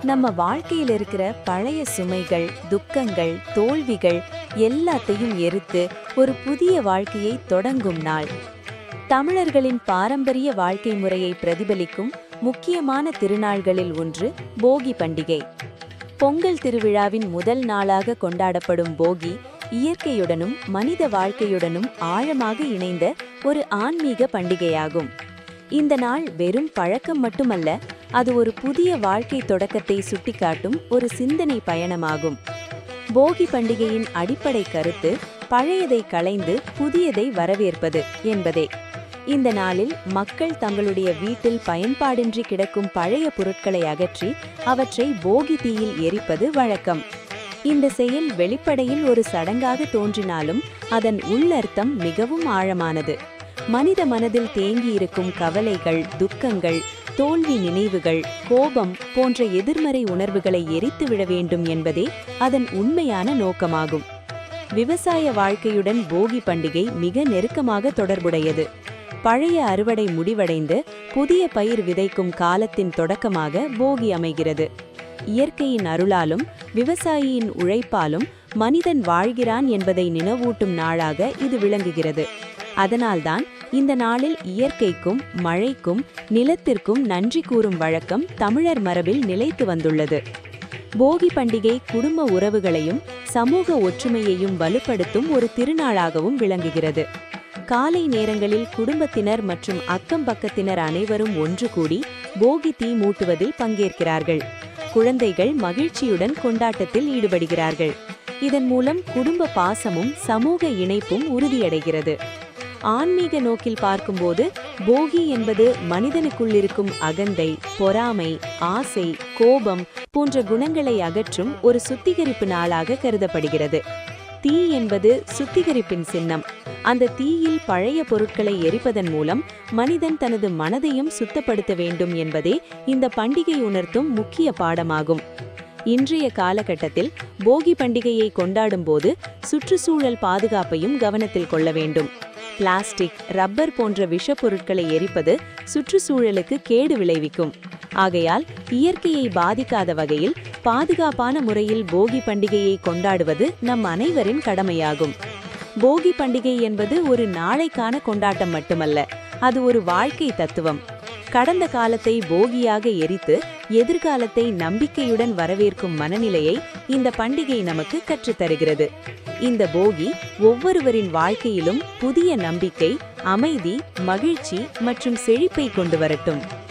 நம்ம வாழ்க்கையில் இருக்கிற பழைய சுமைகள், துக்கங்கள், தோல்விகள் எல்லாத்தையும் எரித்து ஒரு புதிய வாழ்க்கையை தொடங்கும் நாள். தமிழர்களின் பாரம்பரிய வாழ்க்கை முறையை பிரதிபலிக்கும் முக்கியமான திருநாள்களில் ஒன்று போகி பண்டிகை. பொங்கல் திருவிழாவின் முதல் நாளாக கொண்டாடப்படும் போகி, இயற்கையுடனும் மனித வாழ்க்கையுடனும் ஆழமாக இணைந்த ஒரு ஆன்மீக பண்டிகையாகும். இந்த நாள் வெறும் பழக்கம் மட்டுமல்ல, அது ஒரு புதிய வாழ்க்கை தொடக்கத்தை சுட்டிக்காட்டும் ஒரு சிந்தனை பயணமாகும். போகி பண்டிகையின் அடிப்படை கருத்து பழையதை களைந்து புதியதை வரவேற்பது என்பதே. இந்த நாளில் மக்கள் தங்களுடைய வீட்டில் பயன்பாடின்றி கிடக்கும் பழைய பொருட்களை அகற்றி அவற்றை போகி தீயில் எரிப்பது வழக்கம். இந்த செயல் வெளிப்படையில் ஒரு சடங்காக தோன்றினாலும் அதன் உள்ளர்த்தம் மிகவும் ஆழமானது. மனித மனதில் தேங்கியிருக்கும் கவலைகள், துக்கங்கள், தோல்வி நினைவுகள், கோபம் போன்ற எதிர்மறை உணர்வுகளை எரித்து விட வேண்டும் என்பதே அதன் உண்மையான நோக்கமாகும். விவசாய வாழ்க்கையுடன் போகி பண்டிகை மிக நெருக்கமாக தொடர்புடையது. பழைய அறுவடை முடிவடைந்து புதிய பயிர் விதைக்கும் காலத்தின் தொடக்கமாக போகி அமைகிறது. இயற்கையின் அருளாலும் விவசாயியின் உழைப்பாலும் மனிதன் வாழ்கிறான் என்பதை நினைவூட்டும் நாளாக இது விளங்குகிறது. அதனால்தான் இந்த நாளில் இயற்கைக்கும் மழைக்கும் நிலத்திற்கும் நன்றி கூறும் வழக்கம் தமிழர் மரபில் நிலைத்து வந்துள்ளது. போகி பண்டிகை குடும்ப உறவுகளையும் சமூக ஒற்றுமையையும் வலுப்படுத்தும் ஒரு திருநாளாகவும் விளங்குகிறது. காலை நேரங்களில் குடும்பத்தினர் மற்றும் அக்கம் பக்கத்தினர் அனைவரும் ஒன்று கூடி போகி தீ மூட்டுவதில் பங்கேற்கிறார்கள். குழந்தைகள் மகிழ்ச்சியுடன் கொண்டாட்டத்தில் ஈடுபடுகிறார்கள். இதன் மூலம் குடும்ப பாசமும் சமூக இணைப்பும் உறுதியடைகிறது. ஆன்மீக நோக்கில் பார்க்கும்போது போகி என்பது மனிதனுக்குள்ளிருக்கும் அகந்தை, பொறாமை, ஆசை, கோபம் போன்ற குணங்களை அகற்றும் ஒரு சுத்திகரிப்பு நாளாக கருதப்படுகிறது. தீ என்பது சுத்திகரிப்பின் சின்னம். அந்த தீயில் பழைய பொருட்களை எரிப்பதன் மூலம் மனிதன் தனது மனதையும் சுத்தப்படுத்த வேண்டும் என்பதே இந்த பண்டிகை உணர்த்தும் முக்கிய பாடமாகும். இன்றைய காலகட்டத்தில் போகி பண்டிகையை கொண்டாடும் போது சுற்றுச்சூழல் பாதுகாப்பையும் கவனத்தில் கொள்ள வேண்டும். பிளாஸ்டிக், ரப்பர் போன்ற விஷப்பொருட்களை எரிப்பது சுற்றுச்சூழலுக்கு கேடு விளைவிக்கும். ஆகையால் இயற்கையை பாதிக்காத வகையில் பாதுகாப்பான முறையில் போகி பண்டிகையை கொண்டாடுவது நம் அனைவரின் கடமையாகும். போகி பண்டிகை என்பது ஒரு நாளைக்கான கொண்டாட்டம் மட்டுமல்ல, அது ஒரு வாழ்க்கை தத்துவம். கடந்த காலத்தை போகியாக எரித்து எதிர்காலத்தை நம்பிக்கையுடன் வரவேற்கும் மனநிலையை இந்த பண்டிகை நமக்கு கற்றுத்தருகிறது. இந்த போகி ஒவ்வொருவரின் வாழ்க்கையிலும் புதிய நம்பிக்கை, அமைதி, மகிழ்ச்சி மற்றும் செழிப்பை கொண்டு வரட்டும்.